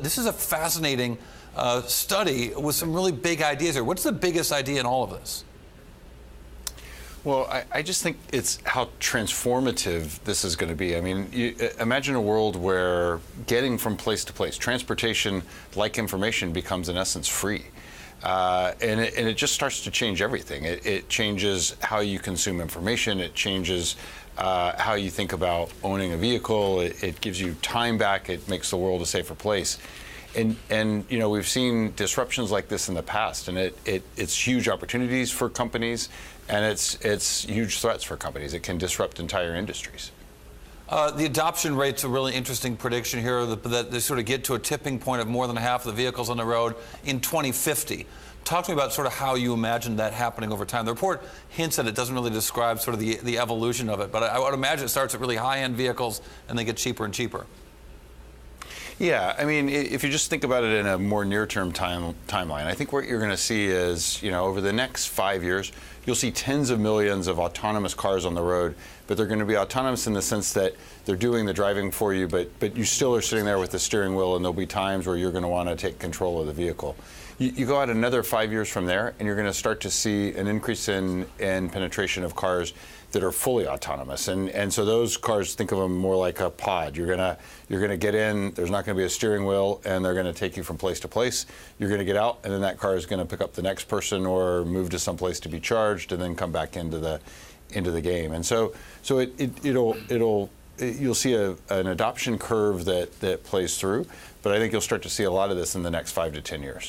This is a fascinating study with some really big ideas here. What's the biggest idea in all of this? Well, I just think it's how transformative this is going to be. I mean, imagine a world where getting from place to place, transportation, like information, becomes in essence free. And it just starts to change everything. It changes how you consume information. It changes how you think about owning a vehicle. It gives you time back. It makes the world a safer place. And you know, we've seen disruptions like this in the past, and it's huge opportunities for companies, and it's huge threats for companies. It can disrupt entire industries. The adoption rate's a really interesting prediction here, that they sort of get to a tipping point of more than half of the vehicles on the road in 2050. Talk to me about sort of how you imagine that happening over time. The report hints at it, doesn't really describe sort of the evolution of it, but I would imagine it starts at really high-end vehicles and they get cheaper and cheaper. Yeah, I mean, if you just think about it in a more near-term timeline, I think what you're going to see is, you know, over the next 5 years, you'll see tens of millions of autonomous cars on the road, but they're going to be autonomous in the sense that they're doing the driving for you, but you still are sitting there with the steering wheel, and there'll be times where you're going to want to take control of the vehicle. You go out another 5 years from there, and you're going to start to see an increase in penetration of cars that are fully autonomous, and so those cars, think of them more like a pod. You're gonna get in. There's not going to be a steering wheel, and they're going to take you from place to place. You're going to get out, and then that car is going to pick up the next person or move to some place to be charged, and then come back into the game. And so you'll see an adoption curve that plays through, but I think you'll start to see a lot of this in the next 5 to 10 years.